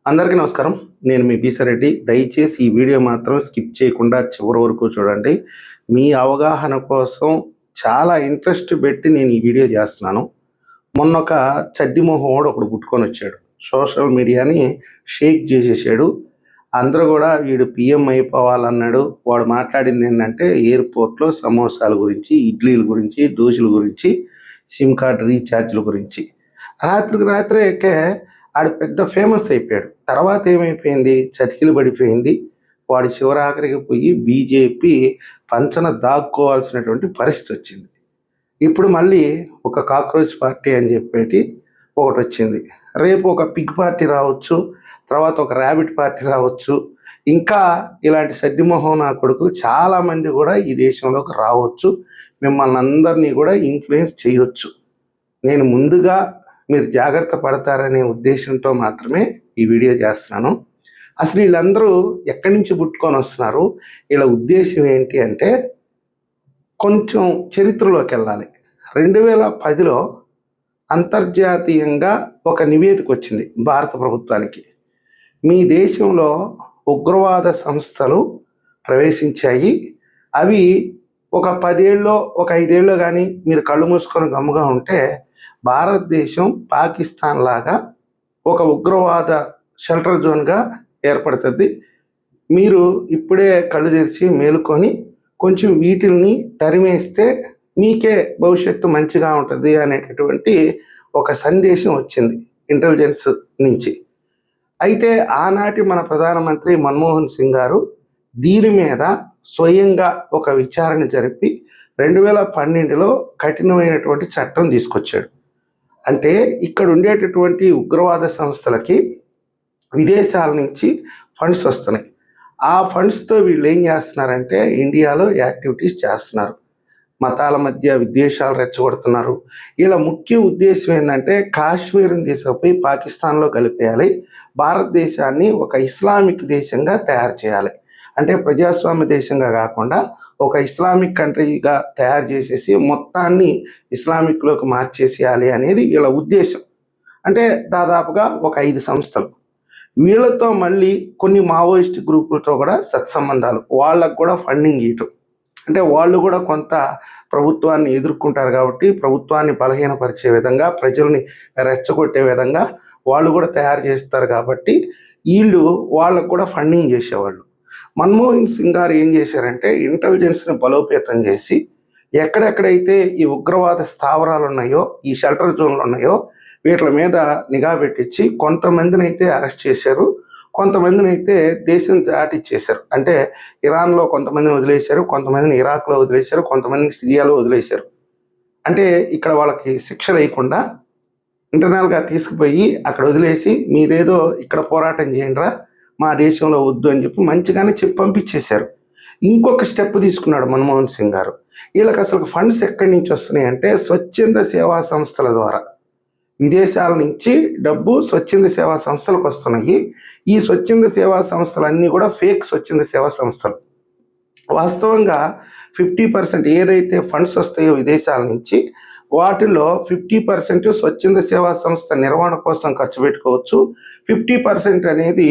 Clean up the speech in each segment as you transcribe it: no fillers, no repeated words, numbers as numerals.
అందరికీ నమస్కారం. నేను మీ బీసారెడ్డి. దయచేసి ఈ వీడియో మాత్రం స్కిప్ చేయకుండా చివరి వరకు చూడండి. మీ అవగాహన కోసం చాలా ఇంట్రెస్ట్ పెట్టి నేను ఈ వీడియో చేస్తున్నాను. మొన్నొక చడ్డి మొహోడు ఒకడు పుట్టుకొనొచ్చాడు. సోషల్ మీడియాని షేక్ చేసేసాడు. అందరూ కూడా వీడు పీఎం అయిపోవాలన్నాడు. వాడు మాట్లాడింది ఏంటంటే ఎయిర్పోర్ట్‌లో సమోసాల గురించి, ఇడ్లీల గురించి, దోసల గురించి, సిమ్ కార్డ్ రీఛార్జ్‌ల గురించి. రాత్రికి రాత్రే ఆడు పెద్ద ఫేమస్ అయిపోయాడు. తర్వాత ఏమైపోయింది? చతికిల పడిపోయింది. వాడు చివరాఖరికి పోయి బీజేపీ పంచన దాక్కోవాల్సినటువంటి పరిస్థితి వచ్చింది. ఇప్పుడు మళ్ళీ ఒక కాక్రోచ్ పార్టీ అని చెప్పేటి ఒకటొచ్చింది. రేపు ఒక పిగ్ పార్టీ రావచ్చు. తర్వాత ఒక ర్యాబిట్ పార్టీ రావచ్చు. ఇంకా ఇలాంటి సద్దిమొహం నా కొడుకులు చాలామంది కూడా ఈ దేశంలోకి రావచ్చు. మిమ్మల్ని అందరినీ కూడా ఇన్ఫ్లుయెన్స్ చేయొచ్చు. నేను ముందుగా మీరు జాగ్రత్త పడతారనే ఉద్దేశంతో మాత్రమే ఈ వీడియో చేస్తున్నాను. అసలు వీళ్ళందరూ ఎక్కడి నుంచి పుట్టుకొని వస్తున్నారు? వీళ్ళ ఉద్దేశం ఏంటి అంటే కొంచెం చరిత్రలోకి వెళ్ళాలి. 2010లో అంతర్జాతీయంగా ఒక నివేదిక వచ్చింది భారత ప్రభుత్వానికి. మీ దేశంలో ఉగ్రవాద సంస్థలు ప్రవేశించాయి. అవి ఒక 10 ఏళ్ళలో ఒక 5 ఏళ్ళలో కానీ మీరు కళ్ళు మూసుకొని గమ్ముగా ఉంటే భారతదేశం పాకిస్తాన్ లాగా ఒక ఉగ్రవాద షెల్టర్ జోన్గా ఏర్పడుతుంది. మీరు ఇప్పుడే కళ్ళు తెరిచి మేలుకొని కొంచెం వీటిల్ని తరిమేస్తే మీకే భవిష్యత్తు మంచిగా ఉంటుంది అనేటటువంటి ఒక సందేశం వచ్చింది ఇంటెలిజెన్స్ నుంచి. అయితే ఆనాటి మన ప్రధానమంత్రి మన్మోహన్ సింగ్ గారు దీని మీద స్వయంగా ఒక విచారణ జరిపి 2012లో కఠినమైనటువంటి చట్టం తీసుకొచ్చాడు. అంటే ఇక్కడ ఉండేటటువంటి ఉగ్రవాద సంస్థలకి విదేశాల నుంచి ఫండ్స్ వస్తున్నాయి. ఆ ఫండ్స్తో వీళ్ళు ఏం చేస్తున్నారంటే ఇండియాలో యాక్టివిటీస్ చేస్తున్నారు. మతాల మధ్య విద్వేషాలు రెచ్చగొడుతున్నారు. వీళ్ళ ముఖ్య ఉద్దేశం ఏంటంటే కాశ్మీర్ని తీసుకుపోయి పాకిస్తాన్లో కలిపేయాలి, భారతదేశాన్ని ఒక ఇస్లామిక్ దేశంగా తయారు చేయాలి. అంటే ప్రజాస్వామ్య దేశంగా కాకుండా ఒక ఇస్లామిక్ కంట్రీగా తయారు చేసేసి మొత్తాన్ని ఇస్లామిక్లోకి మార్చేసేయాలి అనేది వీళ్ళ ఉద్దేశం. అంటే దాదాపుగా ఒక 5 సంస్థలు. వీళ్ళతో మళ్ళీ కొన్ని మావోయిస్ట్ గ్రూపులతో కూడా సత్సంబంధాలు, వాళ్ళకు కూడా ఫండింగ్ ఇవ్వటం. అంటే వాళ్ళు కూడా కొంత ప్రభుత్వాన్ని ఎదుర్కొంటారు కాబట్టి ప్రభుత్వాన్ని బలహీనపరిచే విధంగా, ప్రజల్ని రెచ్చగొట్టే విధంగా వాళ్ళు కూడా తయారు చేస్తారు కాబట్టి వాళ్ళకు కూడా ఫండింగ్ చేసేవాళ్ళు. మన్మోహన్ సింగ్ గారు ఏం చేశారంటే ఇంటెలిజెన్స్ని బలోపేతం చేసి ఎక్కడెక్కడైతే ఈ ఉగ్రవాద స్థావరాలు ఉన్నాయో, ఈ షెల్టర్ జోన్లు ఉన్నాయో వీటి మీద నిఘా పెట్టించి కొంతమందిని అయితే అరెస్ట్ చేశారు, కొంతమందిని అయితే దేశం దాటిచ్చేశారు. అంటే ఇరాన్లో కొంతమందిని వదిలేశారు, కొంతమందిని ఇరాక్లో వదిలేశారు, కొంతమందిని సిరియాలో వదిలేశారు. అంటే ఇక్కడ వాళ్ళకి శిక్ష లేకుండా ఇంటర్నల్గా తీసుకుపోయి అక్కడ వదిలేసి మీరేదో ఇక్కడ పోరాటం చేయండిరా, మా దేశంలో వద్దు అని చెప్పి మంచిగానే చెప్పి పంపించేశారు. ఇంకొక స్టెప్ తీసుకున్నాడు మన్మోహన్ సింగ్ గారు. వీళ్ళకి అసలు ఫండ్స్ ఎక్కడి నుంచి వస్తున్నాయి అంటే స్వచ్ఛంద సేవా సంస్థల ద్వారా. విదేశాల నుంచి డబ్బు స్వచ్ఛంద సేవా సంస్థలకు వస్తున్నాయి. ఈ స్వచ్ఛంద సేవా సంస్థలన్నీ కూడా ఫేక్ స్వచ్ఛంద సేవా సంస్థలు. వాస్తవంగా 50% ఏదైతే ఫండ్స్ వస్తాయో విదేశాల నుంచి వాటిల్లో 50% స్వచ్ఛంద సేవా సంస్థ నిర్వహణ కోసం ఖర్చు పెట్టుకోవచ్చు. 50% అనేది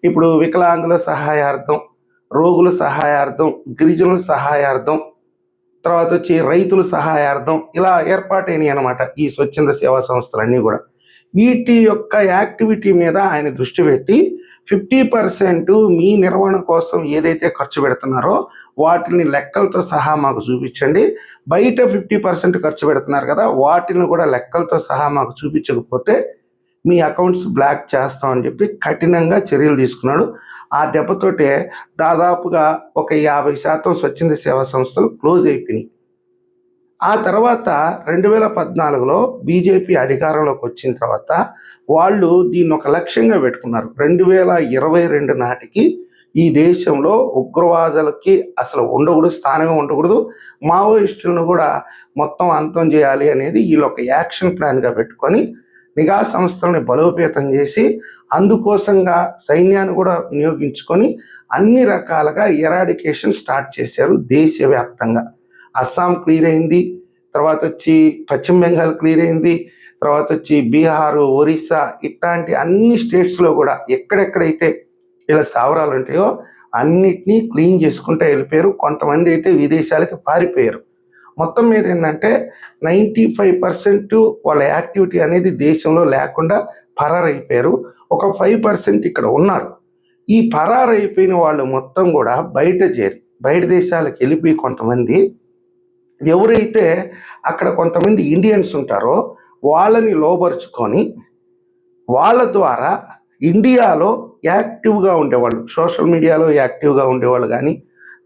ఇప్పుడు వికలాంగుల సహాయార్థం, రోగుల సహాయార్థం, గిరిజనుల సహాయార్థం, తర్వాత వచ్చి రైతుల సహాయార్థం, ఇలా ఏర్పాటైనవి అనమాట ఈ స్వచ్ఛంద సేవా సంస్థలన్నీ కూడా. వీటి యొక్క యాక్టివిటీ మీద ఆయన దృష్టి పెట్టి 50% మీ నిర్వహణ కోసం ఏదైతే ఖర్చు పెడుతున్నారో వాటిని లెక్కలతో సహా మాకు చూపించండి. బయట 50% ఖర్చు పెడుతున్నారు కదా, వాటిని కూడా లెక్కలతో సహా మాకు చూపించకపోతే మీ అకౌంట్స్ బ్లాక్ చేస్తామని చెప్పి కఠినంగా చర్యలు తీసుకున్నాడు. ఆ దెబ్బతోటే దాదాపుగా ఒక 50% స్వచ్ఛంద సేవా సంస్థలు క్లోజ్ అయిపోయినాయి. ఆ తర్వాత 2014లో బీజేపీ అధికారంలోకి వచ్చిన తర్వాత వాళ్ళు దీన్ని ఒక లక్ష్యంగా పెట్టుకున్నారు. 2022 నాటికి ఈ దేశంలో ఉగ్రవాదులకి అసలు ఉండకూడదు, స్థానమే ఉండకూడదు, మావోయిస్టులను కూడా మొత్తం అంతం చేయాలి అనేది వీళ్ళు ఒక యాక్షన్ ప్లాన్గా పెట్టుకొని నిఘా సంస్థలని బలోపేతం చేసి అందుకోసంగా సైన్యాన్ని కూడా వినియోగించుకొని అన్ని రకాలుగా ఎరాడికేషన్ స్టార్ట్ చేశారు దేశవ్యాప్తంగా. అస్సాం క్లియర్ అయింది, తర్వాత వచ్చి పశ్చిమ బెంగాల్ క్లియర్ అయింది, తర్వాత వచ్చి బీహారు, ఒరిస్సా ఇట్లాంటి అన్ని స్టేట్స్లో కూడా ఎక్కడెక్కడైతే ఇలా స్థావరాలు ఉంటాయో అన్నిటినీ క్లీన్ చేసుకుంటూ వెళ్ళిపోయారు. కొంతమంది అయితే విదేశాలకు పారిపోయారు. మొత్తం మీద ఏంటంటే 95% వాళ్ళ యాక్టివిటీ అనేది దేశంలో లేకుండా పరారైపోయారు. ఒక 5% ఇక్కడ ఉన్నారు. ఈ పరారైపోయిన వాళ్ళు మొత్తం కూడా బయట దేశాలకు వెళ్ళిపోయి కొంతమంది ఎవరైతే అక్కడ కొంతమంది ఇండియన్స్ ఉంటారో వాళ్ళని లోబరుచుకొని వాళ్ళ ద్వారా ఇండియాలో యాక్టివ్గా ఉండేవాళ్ళు, సోషల్ మీడియాలో యాక్టివ్గా ఉండేవాళ్ళు కానీ,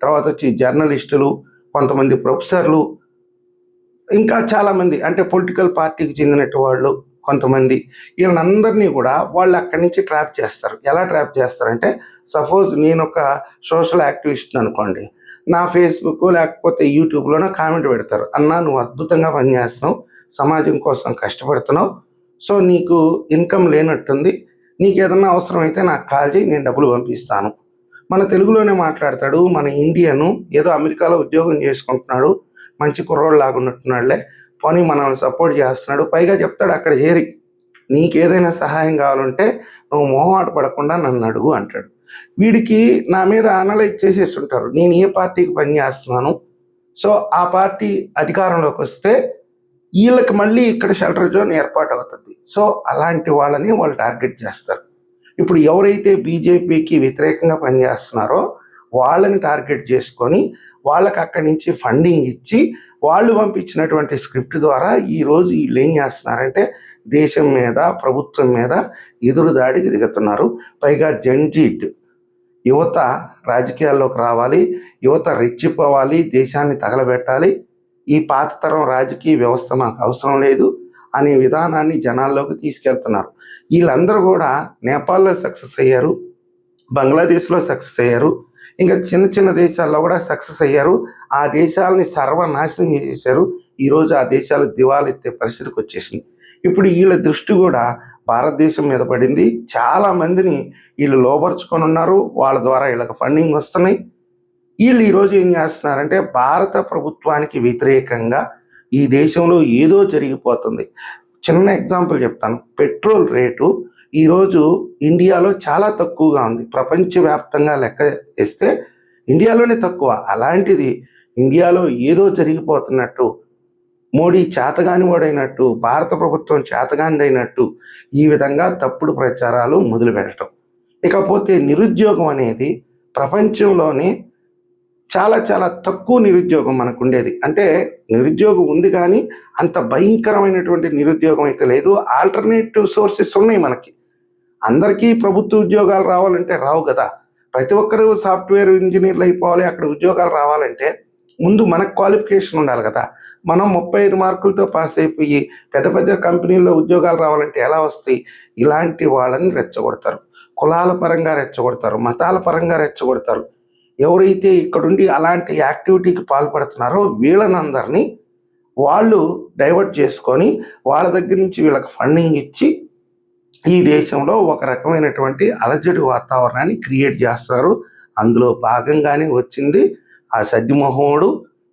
తర్వాత వచ్చి జర్నలిస్టులు, కొంతమంది ప్రొఫెసర్లు, ఇంకా చాలామంది అంటే పొలిటికల్ పార్టీకి చెందినట్టు వాళ్ళు కొంతమంది, వీళ్ళందరినీ కూడా వాళ్ళు అక్కడి నుంచి ట్రాప్ చేస్తారు. ఎలా ట్రాప్ చేస్తారంటే, సపోజ్ నేను ఒక సోషల్ యాక్టివిస్ట్ అనుకోండి, నా ఫేస్బుక్ లేకపోతే యూట్యూబ్లోనే కామెంట్ పెడతారు, అన్నా నువ్వు అద్భుతంగా పనిచేస్తున్నావు, సమాజం కోసం కష్టపడుతున్నావు, సో నీకు ఇన్కమ్ లేనట్టుంది, నీకు ఏదన్నా అవసరం అయితే నాకు కాల్ చేయి, నేను డబ్బులు పంపిస్తాను. మన తెలుగులోనే మాట్లాడతాడు, మన ఇండియను ఏదో అమెరికాలో ఉద్యోగం చేసుకుంటున్నాడు, మంచి కుర్రోడు లాగున్నట్టున్నాడులే, పోనీ మనల్ని సపోర్ట్ చేస్తున్నాడు, పైగా చెప్తాడు అక్కడ చేరి నీకేదైనా సహాయం కావాలంటే నువ్వు మొహమాట పడకుండా నన్ను అడుగు అంటాడు. వీడికి నా మీద అనలైజ్ చేసేసి ఉంటారు, నేను ఏ పార్టీకి పనిచేస్తున్నాను, సో ఆ పార్టీ అధికారంలోకి వస్తే వీళ్ళకి మళ్ళీ ఇక్కడ షెల్టర్ జోన్ ఏర్పాటు అవుతుంది, సో అలాంటి వాళ్ళని వాళ్ళు టార్గెట్ చేస్తారు. ఇప్పుడు ఎవరైతే బీజేపీకి వ్యతిరేకంగా పనిచేస్తున్నారో వాళ్ళని టార్గెట్ చేసుకొని వాళ్ళకి అక్కడి నుంచి ఫండింగ్ ఇచ్చి వాళ్ళు పంపించినటువంటి స్క్రిప్ట్ ద్వారా ఈరోజు వీళ్ళు ఏం చేస్తున్నారంటే దేశం మీద, ప్రభుత్వం మీద ఎదురుదాడికి దిగుతున్నారు. పైగా జంజీట్ యువత రాజకీయాల్లోకి రావాలి, యువత రెచ్చిపోవాలి, దేశాన్ని తగలబెట్టాలి, ఈ పాత తరం రాజకీయ వ్యవస్థ మాకు అవసరం లేదు అనే విధానాన్ని జనాల్లోకి తీసుకెళ్తున్నారు. వీళ్ళందరూ కూడా నేపాల్లో సక్సెస్ అయ్యారు, బంగ్లాదేశ్లో సక్సెస్ అయ్యారు, ఇంకా చిన్న చిన్న దేశాల్లో కూడా సక్సెస్ అయ్యారు. ఆ దేశాలని సర్వనాశనం చేశారు. ఈరోజు ఆ దేశాలు దివాలెత్తే పరిస్థితికి వచ్చేసింది. ఇప్పుడు వీళ్ళ దృష్టి కూడా భారతదేశం మీద పడింది. చాలామందిని వీళ్ళు లోపరుచుకొని ఉన్నారు, వాళ్ళ ద్వారా వీళ్ళకి ఫండింగ్ వస్తున్నాయి. వీళ్ళు ఈరోజు ఏం చేస్తున్నారంటే భారత ప్రభుత్వానికి వ్యతిరేకంగా ఈ దేశంలో ఏదో జరిగిపోతుంది. చిన్న ఎగ్జాంపుల్ చెప్తాను, పెట్రోల్ రేటు ఈరోజు ఇండియాలో చాలా తక్కువగా ఉంది. ప్రపంచవ్యాప్తంగా లెక్క వేస్తే ఇండియాలోనే తక్కువ. అలాంటిది ఇండియాలో ఏదో జరిగిపోతున్నట్టు, మోడీ చేతగాని వాడైనట్టు, భారత ప్రభుత్వం చేతగానిదైనట్టు ఈ విధంగా తప్పుడు ప్రచారాలు మొదలు పెట్టడం. ఇకపోతే నిరుద్యోగం అనేది ప్రపంచంలోనే చాలా చాలా తక్కువ నిరుద్యోగం మనకు ఉండేది. అంటే నిరుద్యోగం ఉంది కానీ అంత భయంకరమైనటువంటి నిరుద్యోగం అయితే లేదు. ఆల్టర్నేటివ్ సోర్సెస్ ఉన్నాయి మనకి. అందరికీ ప్రభుత్వ ఉద్యోగాలు రావాలంటే రావు కదా. ప్రతి ఒక్కరూ సాఫ్ట్వేర్ ఇంజనీర్లు అయిపోవాలి, అక్కడ ఉద్యోగాలు రావాలంటే ముందు మనకు క్వాలిఫికేషన్ ఉండాలి కదా. మనం 35 మార్కులతో పాస్ అయిపోయి పెద్ద పెద్ద కంపెనీల్లో ఉద్యోగాలు రావాలంటే ఎలా వస్తాయి? ఇలాంటి వాళ్ళని రెచ్చగొడతారు, కులాల పరంగా రెచ్చగొడతారు, మతాల పరంగా రెచ్చగొడతారు. ఎవరైతే ఇక్కడుండి అలాంటి యాక్టివిటీకి పాల్పడుతున్నారో వీళ్ళనందరినీ వాళ్ళు డైవర్ట్ చేసుకొని వాళ్ళ దగ్గర నుంచి వీళ్ళకి ఫండింగ్ ఇచ్చి ఈ దేశంలో ఒక రకమైనటువంటి అలజడి వాతావరణాన్ని క్రియేట్ చేస్తారు. అందులో భాగంగానే వచ్చింది ఆ సద్దిమోహముడు,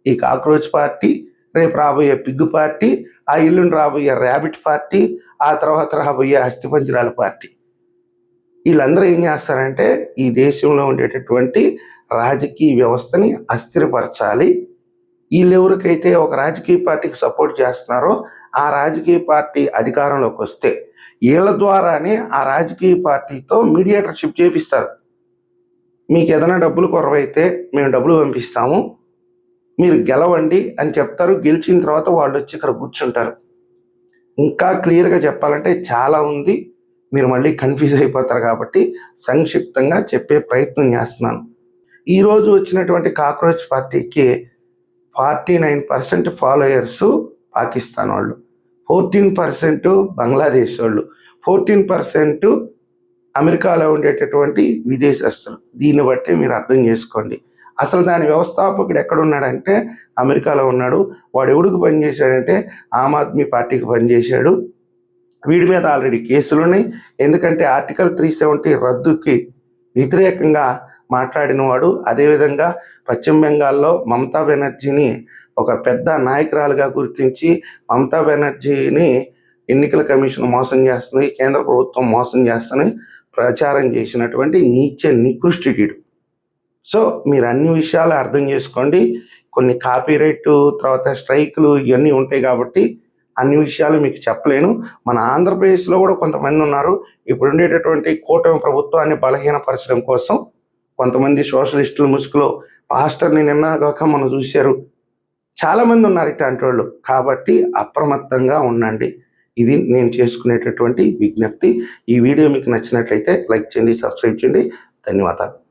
ఈ కాక్రోచ్ పార్టీ, రేపు రాబోయే పిగ్గు పార్టీ, ఆ ఇల్లుని రాబోయే ర్యాబిట్ పార్టీ, ఆ తర్వాత రాబోయే అస్థిపంజరాల పార్టీ. వీళ్ళందరూ ఏం చేస్తారంటే ఈ దేశంలో ఉండేటటువంటి రాజకీయ వ్యవస్థని అస్థిరపరచాలి. వీళ్ళెవరికైతే ఒక రాజకీయ పార్టీకి సపోర్ట్ చేస్తున్నారో ఆ రాజకీయ పార్టీ అధికారంలోకి వస్తే వీళ్ళ ద్వారానే ఆ రాజకీయ పార్టీతో మీడియేటర్షిప్ చేపిస్తారు. మీకు ఏదైనా డబ్బులు కొరవైతే మేము డబ్బులు పంపిస్తాము, మీరు గెలవండి అని చెప్తారు. గెలిచిన తర్వాత వాళ్ళు వచ్చి ఇక్కడ కూర్చుంటారు. ఇంకా క్లియర్గా చెప్పాలంటే చాలా ఉంది, మీరు మళ్ళీ కన్ఫ్యూజ్ అయిపోతారు కాబట్టి సంక్షిప్తంగా చెప్పే ప్రయత్నం చేస్తున్నాను. ఈరోజు వచ్చినటువంటి కాక్రోచ్ పార్టీకి 49% ఫాలోయర్స్ పాకిస్తాన్ వాళ్ళు, 14% బంగ్లాదేశ్ వాళ్ళు, 14% అమెరికాలో ఉండేటటువంటి విదేశస్తులు. దీన్ని బట్టి మీరు అర్థం చేసుకోండి. అసలు దాని వ్యవస్థాపకుడు ఎక్కడున్నాడంటే అమెరికాలో ఉన్నాడు. వాడు ఎవడికి పనిచేశాడంటే ఆమ్ ఆద్మీ పార్టీకి పనిచేశాడు. వీడి మీద ఆల్రెడీ కేసులు ఉన్నాయి. ఎందుకంటే ఆర్టికల్ 370 రద్దుకి వ్యతిరేకంగా మాట్లాడిన వాడు. అదేవిధంగా పశ్చిమ బెంగాల్లో మమతా బెనర్జీని ఒక పెద్ద నాయకురాలుగా గుర్తించి మమతా బెనర్జీని ఎన్నికల కమిషన్ మోసం చేస్తుంది, కేంద్ర ప్రభుత్వం మోసం చేస్తుంది ప్రచారం చేసినటువంటి నీచ నికృష్టికుడు. సో మీరు అన్ని విషయాలు అర్థం చేసుకోండి. కొన్ని కాపీరైట్ తర్వాత స్ట్రైకులు ఇవన్నీ ఉంటాయి కాబట్టి అన్ని విషయాలు మీకు చెప్పలేను. మన ఆంధ్రప్రదేశ్లో కూడా కొంతమంది ఉన్నారు ఇప్పుడు ఉండేటటువంటి కూటమి ప్రభుత్వాన్ని బలహీనపరచడం కోసం. కొంతమంది సోషలిస్టుల ముసుగులో పాస్టర్ని నిన్నగాక మనం చూశారు. చాలామంది ఉన్నారు ఇట్లాంటి వాళ్ళు. కాబట్టి అప్రమత్తంగా ఉండండి. ఇది నేను చేసుకునేటటువంటి విజ్ఞప్తి. ఈ వీడియో మీకు నచ్చినట్లయితే లైక్ చేయండి, సబ్స్క్రైబ్ చేయండి. ధన్యవాదాలు.